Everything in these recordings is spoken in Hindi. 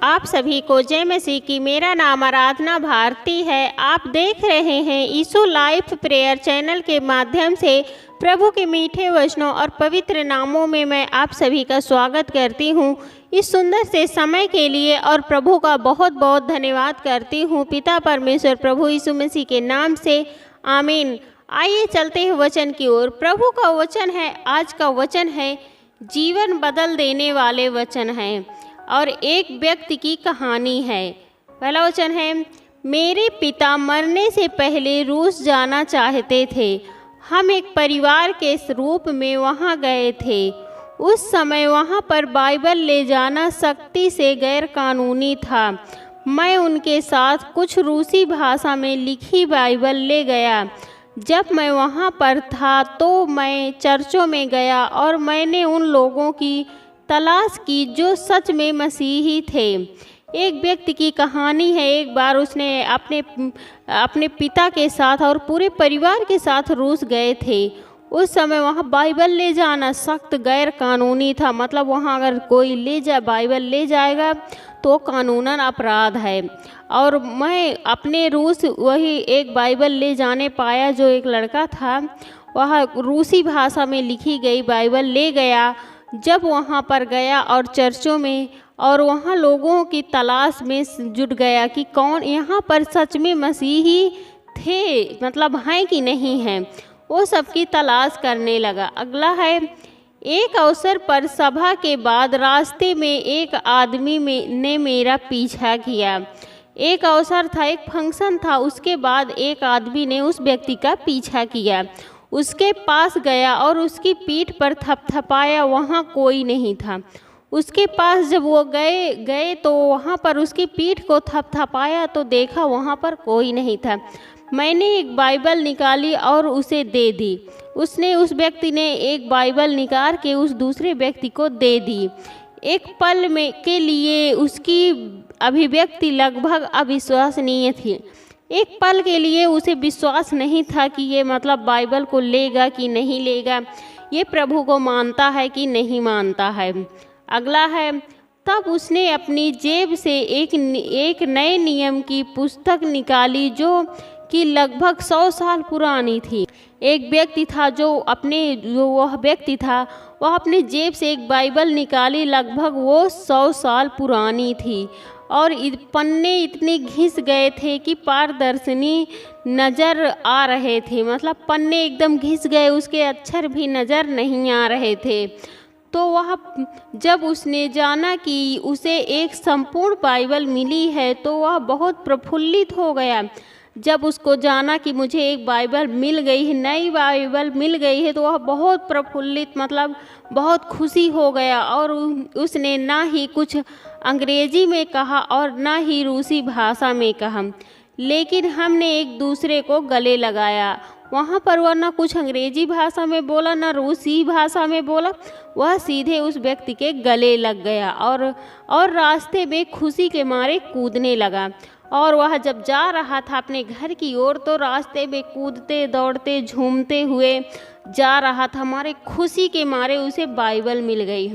आप सभी को जय मसीह की। मेरा नाम आराधना भारती है। आप देख रहे हैं यीशु लाइफ प्रेयर चैनल के माध्यम से प्रभु के मीठे वचनों और पवित्र नामों में मैं आप सभी का स्वागत करती हूँ। इस सुंदर से समय के लिए और प्रभु का बहुत बहुत धन्यवाद करती हूँ। पिता परमेश्वर प्रभु यीशु मसीह के नाम से आमीन। आइए चलते हैं वचन की ओर। प्रभु का वचन है, आज का वचन है जीवन बदल देने वाले वचन हैं और एक व्यक्ति की कहानी है। पहला वचन है, मेरे पिता मरने से पहले रूस जाना चाहते थे। हम एक परिवार के रूप में वहाँ गए थे। उस समय वहाँ पर बाइबल ले जाना सख्ती से गैर कानूनी था। मैं उनके साथ कुछ रूसी भाषा में लिखी बाइबल ले गया। जब मैं वहाँ पर था तो मैं चर्चों में गया और मैंने उन लोगों की तलाश की जो सच में मसीही थे। एक व्यक्ति की कहानी है। एक बार उसने अपने पिता के साथ और पूरे परिवार के साथ रूस गए थे। उस समय वहाँ बाइबल ले जाना सख्त गैर कानूनी था। मतलब वहाँ अगर कोई बाइबल ले जाएगा तो कानूनन अपराध है। और मैं अपने रूस वही एक बाइबल ले जाने पाया। जो एक लड़का था वह रूसी भाषा में लिखी गई बाइबल ले गया। जब वहाँ पर गया और चर्चों में और वहाँ लोगों की तलाश में जुट गया कि कौन यहाँ पर सच में मसीही थे, मतलब हैं कि नहीं हैं, वो सबकी तलाश करने लगा। अगला है, एक अवसर पर सभा के बाद रास्ते में एक आदमी ने मेरा पीछा किया। एक अवसर था, एक फंक्शन था, उसके बाद एक आदमी ने उस व्यक्ति का पीछा किया। उसके पास गया और उसकी पीठ पर थपथपाया। वहाँ कोई नहीं था। उसके पास जब वो गए तो वहाँ पर उसकी पीठ को थपथपाया तो देखा वहाँ पर कोई नहीं था। मैंने एक बाइबल निकाली और उसे दे दी। उस व्यक्ति ने एक बाइबल निकाल के उस दूसरे व्यक्ति को दे दी। एक पल के लिए उसकी अभिव्यक्ति लगभग अविश्वसनीय थी। एक पल के लिए उसे विश्वास नहीं था कि ये मतलब बाइबल को लेगा कि नहीं लेगा, ये प्रभु को मानता है कि नहीं मानता है। अगला है, तब उसने अपनी जेब से एक नए नियम की पुस्तक निकाली जो कि लगभग 100 साल पुरानी थी। एक व्यक्ति था वह अपने जेब से एक बाइबल निकाली। लगभग वो 100 साल पुरानी थी और पन्ने इतने घिस गए थे कि पारदर्शी नज़र आ रहे थे। मतलब पन्ने एकदम घिस गए, उसके अक्षर भी नज़र नहीं आ रहे थे। तो वह जब उसने जाना कि उसे एक संपूर्ण बाइबल मिली है तो वह बहुत प्रफुल्लित हो गया। जब उसको जाना कि मुझे एक बाइबल मिल गई है, नई बाइबल मिल गई है, तो वह बहुत प्रफुल्लित, मतलब बहुत खुशी हो गया। और उसने ना ही कुछ अंग्रेजी में कहा और ना ही रूसी भाषा में कहा, लेकिन हमने एक दूसरे को गले लगाया। वहाँ पर वह ना कुछ अंग्रेजी भाषा में बोला ना रूसी भाषा में बोला, वह सीधे उस व्यक्ति के गले लग गया और रास्ते में खुशी के मारे कूदने लगा। और वह जब जा रहा था अपने घर की ओर तो रास्ते में कूदते दौड़ते झूमते हुए जा रहा था। हमारे खुशी के मारे उसे बाइबल मिल गई।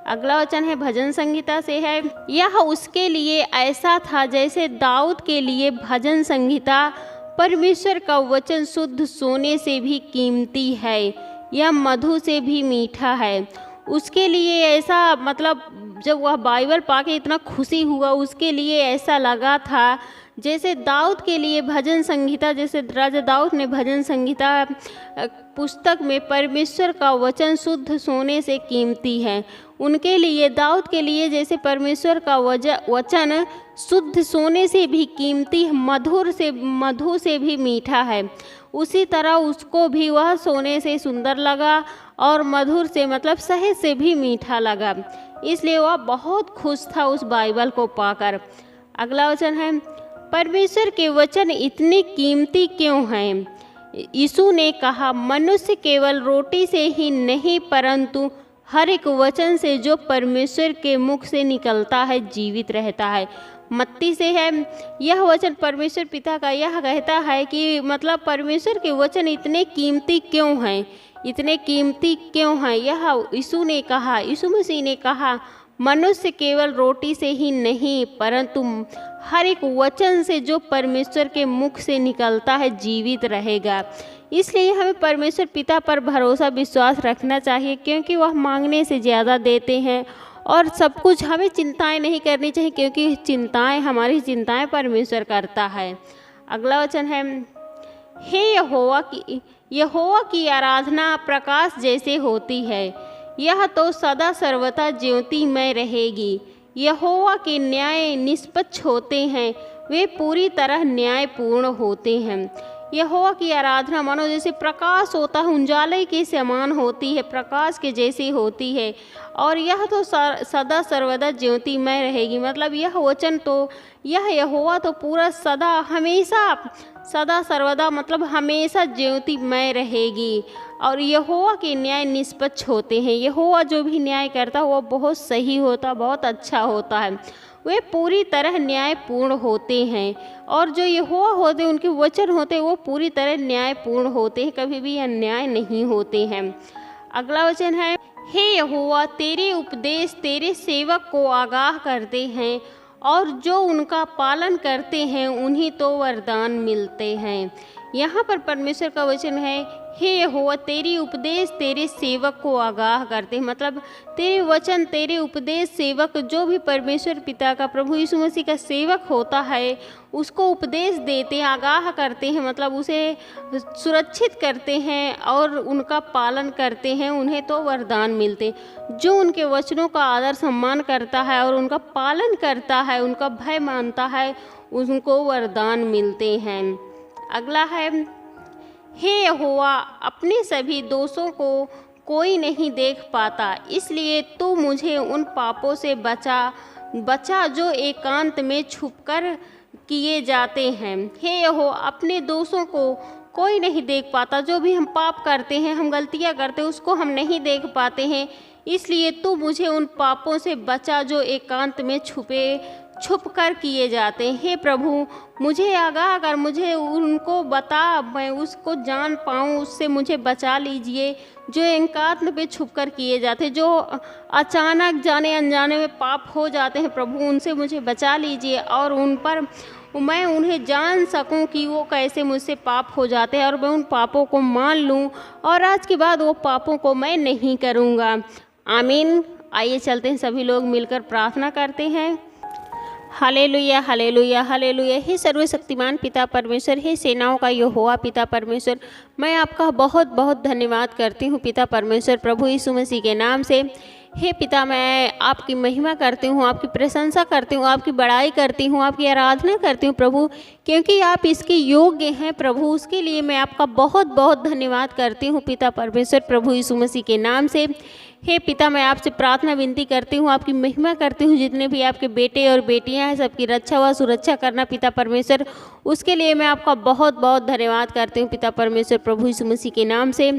अगला वचन है, भजन संहिता से है। यह उसके लिए ऐसा था जैसे दाऊद के लिए भजन संहिता। परमेश्वर का वचन शुद्ध सोने से भी कीमती है, यह मधु से भी मीठा है। उसके लिए ऐसा, मतलब जब वह बाइबल पाके इतना खुशी हुआ, उसके लिए ऐसा लगा था जैसे दाऊद के लिए भजन संहिता, जैसे राजा दाऊद ने भजन संहिता पुस्तक में परमेश्वर का वचन शुद्ध सोने से कीमती है। उनके लिए, दाऊद के लिए जैसे परमेश्वर का वचन शुद्ध सोने से भी कीमती, मधु से भी मीठा है, उसी तरह उसको भी वह सोने से सुंदर लगा और मधुर से, मतलब शहद से भी मीठा लगा। इसलिए वह बहुत खुश था उस बाइबल को पाकर। अगला वचन है, परमेश्वर के वचन इतने कीमती क्यों हैं? यीशु ने कहा, मनुष्य केवल रोटी से ही नहीं परंतु हर एक वचन से जो परमेश्वर के मुख से निकलता है जीवित रहता है। मत्ती से है, यह वचन परमेश्वर पिता का यह कहता है कि मतलब परमेश्वर के वचन इतने कीमती क्यों हैं, इतने कीमती क्यों हैं। यह यीशु मसीह ने कहा, मनुष्य केवल रोटी से ही नहीं परंतु हर एक वचन से जो परमेश्वर के मुख से निकलता है जीवित रहेगा। इसलिए हमें परमेश्वर पिता पर भरोसा विश्वास रखना चाहिए, क्योंकि वह मांगने से ज़्यादा देते हैं। और सब कुछ हमें चिंताएं नहीं करनी चाहिए, क्योंकि हमारी चिंताएं परमेश्वर करता है। अगला वचन है, हे यहोवा की आराधना प्रकाश जैसे होती है, यह तो सदा सर्वदा ज्योतिमय रहेगी। यहोवा के न्याय निष्पक्ष होते हैं, वे पूरी तरह न्यायपूर्ण होते हैं। यहोवा की आराधना मानो जैसे प्रकाश होता है, उजाले के समान होती है, प्रकाश के जैसी होती है। और यह तो सदा सर्वदा ज्योतिमय रहेगी, मतलब यह वचन तो यह यहोवा तो पूरा सदा हमेशा सदा सर्वदा मतलब हमेशा ज्योतिमय रहेगी। और यहोवा के न्याय निष्पक्ष होते हैं। यहोवा जो भी न्याय करता है वह बहुत सही होता, बहुत अच्छा होता है। वे पूरी तरह न्यायपूर्ण होते हैं। और जो यहोवा होते हैं, उनके वचन होते हैं, वो पूरी तरह न्यायपूर्ण होते हैं, कभी भी अन्याय नहीं होते हैं। अगला वचन है, हे यहोवा तेरे उपदेश तेरे सेवक को आगाह करते हैं, और जो उनका पालन करते हैं उन्हीं तो वरदान मिलते हैं। यहाँ पर परमेश्वर का वचन है, हे यहोवा तेरी उपदेश तेरे सेवक को आगाह करते हैं, मतलब तेरे वचन तेरे उपदेश सेवक जो भी परमेश्वर पिता का प्रभु यीशु मसीह का सेवक होता है उसको उपदेश देते हैं, आगाह करते हैं, मतलब उसे सुरक्षित करते हैं और उनका पालन करते हैं, उन्हें तो वरदान मिलते। जो उनके वचनों का आदर सम्मान करता है और उनका पालन करता है, उनका भय मानता है, उनको वरदान मिलते हैं। अगला है, हे यहोवा अपने सभी दोषों को कोई नहीं देख पाता, इसलिए तू मुझे उन पापों से बचा जो एकांत में छुपकर किए जाते हैं। हे यहोवा अपने दोषों को कोई नहीं देख पाता, जो भी हम पाप करते हैं, हम गलतियां करते हैं, उसको हम नहीं देख पाते हैं, इसलिए तू मुझे उन पापों से बचा जो एकांत में छुप कर किए जाते हैं। हे प्रभु मुझे आगाह कर, मुझे उनको बता, मैं उसको जान पाऊँ, उससे मुझे बचा लीजिए जो एकांत में छुप कर किए जाते हैं, जो अचानक जाने अनजाने में पाप हो जाते हैं। प्रभु उनसे मुझे बचा लीजिए और उन पर मैं उन्हें जान सकूं कि वो कैसे मुझसे पाप हो जाते हैं, और मैं उन पापों को मान लूं और आज के बाद वो पापों को मैं नहीं करूंगा। आमीन। आइए चलते हैं, सभी लोग मिलकर प्रार्थना करते हैं। Hallelujah hallelujah hallelujah. हे सर्वशक्तिमान पिता परमेश्वर, हे सेनाओं का यहोवा पिता परमेश्वर, मैं आपका बहुत बहुत धन्यवाद करती हूँ पिता परमेश्वर, प्रभु यीशु मसीह के नाम से। हे पिता मैं आपकी महिमा करती हूँ, आपकी प्रशंसा करती हूँ, आपकी बड़ाई करती हूँ, आपकी आराधना करती हूँ प्रभु, क्योंकि आप इसके योग्य हैं प्रभु। उसके लिए मैं आपका बहुत बहुत धन्यवाद करती हूँ पिता परमेश्वर, प्रभु यीशु मसीह के नाम से। हे पिता मैं आपसे प्रार्थना विनती करती हूँ, आपकी महिमा करती हूँ, जितने भी आपके बेटे और बेटियाँ हैं सबकी रक्षा व सुरक्षा करना पिता परमेश्वर, उसके लिए मैं आपका बहुत बहुत धन्यवाद करती हूँ पिता परमेश्वर, प्रभु यीशु मसीह के नाम से।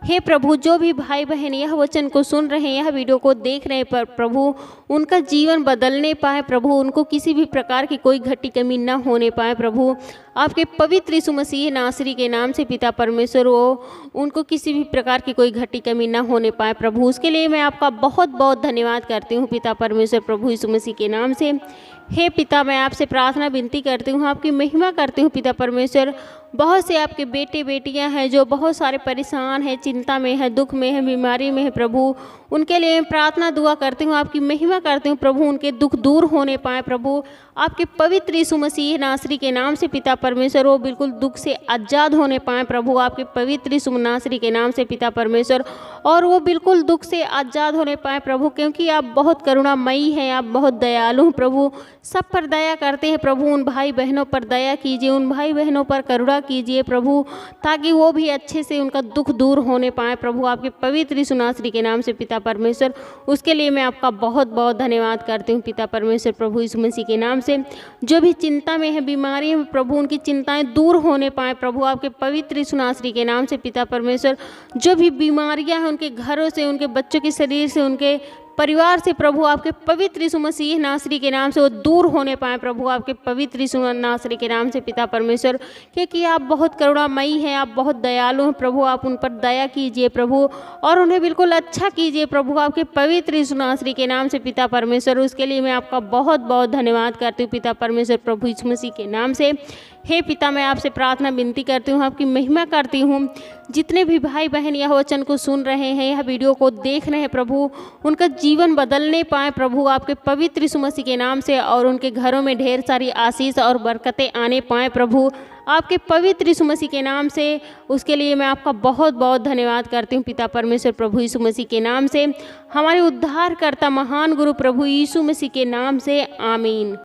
हे प्रभु जो भी भाई बहन यह वचन को सुन रहे हैं, यह वीडियो को देख रहे हैं, पर प्रभु उनका जीवन बदलने पाए प्रभु, उनको किसी भी प्रकार की कोई घटी कमी ना होने पाए प्रभु, आपके पवित्र यीशु मसीह नासरी के नाम से पिता परमेश्वर, वो उनको किसी भी प्रकार की कोई घटी कमी ना होने पाए प्रभु, उसके लिए मैं आपका बहुत बहुत धन्यवाद करती हूँ पिता परमेश्वर, प्रभु यीशु मसीह के नाम से। हे पिता मैं आपसे प्रार्थना विनती करती हूँ, आपकी महिमा करती हूँ पिता परमेश्वर। बहुत से आपके बेटे बेटियां हैं जो बहुत सारे परेशान हैं, चिंता में है, दुख में है, बीमारी में है प्रभु, उनके लिए मैं प्रार्थना दुआ करती हूँ, आपकी महिमा करती हूँ प्रभु, उनके दुख दूर होने पाए प्रभु, आपके पवित्र यीशु मसीह नासरी के नाम से पिता परमेश्वर, वो बिल्कुल दुख से आज़ाद होने पाए प्रभु, आपके पवित्र यीशु नासरी के नाम से पिता परमेश्वर, और वो बिल्कुल दुख से आज़ाद होने पाए प्रभु, क्योंकि आप बहुत करुणामयी हैं, आप बहुत दयालु हैं प्रभु, सब पर दया करते हैं प्रभु। उन भाई बहनों पर दया कीजिए, उन भाई बहनों पर करुणा कीजिए प्रभु, ताकि वो भी अच्छे से उनका दुख दूर होने पाए प्रभु, आपके पवित्र यीशु नासरी के नाम से पिता परमेश्वर, उसके लिए मैं आपका बहुत बहुत धन्यवाद करती हूँ पिता परमेश्वर, प्रभु यीशु मसीह के नाम से। जो भी चिंता में है, बीमारी में प्रभु, उनकी चिंताएं दूर होने पाए प्रभु, आपके पवित्र यीशु नासरी के नाम से पिता परमेश्वर। जो भी बीमारियां हैं उनके घरों से, उनके बच्चों के शरीर से, उनके परिवार से प्रभु आपके पवित्र यीशु मसीह नासरी के नाम से वो दूर होने पाए प्रभु, आपके पवित्र यीशु नासरी के नाम से पिता परमेश्वर, क्योंकि आप बहुत करुणामयी हैं, आप बहुत दयालु हैं प्रभु। आप उन पर दया कीजिए प्रभु और उन्हें बिल्कुल अच्छा कीजिए प्रभु, आपके पवित्र यीशु नासरी के नाम से पिता परमेश्वर। उसके लिए मैं आपका बहुत बहुत धन्यवाद करती हूँ पिता परमेश्वर, प्रभु यीशु मसीह के नाम से। हे पिता, मैं आपसे प्रार्थना विनती करती हूँ, आपकी महिमा करती हूँ। जितने भी भाई बहन यह वचन को सुन रहे हैं, यह वीडियो को देख रहे हैं प्रभु, उनका जीवन बदलने पाए प्रभु आपके पवित्र यीशु मसीह के नाम से, और उनके घरों में ढेर सारी आशीष और बरकतें आने पाए प्रभु आपके पवित्र यीशु मसीह के नाम से। उसके लिए मैं आपका बहुत बहुत धन्यवाद करती हूँ पिता परमेश्वर, प्रभु यीशु मसीह के नाम से, हमारे उद्धारकर्ता महान गुरु प्रभु यीशु मसीह के नाम से, आमीन।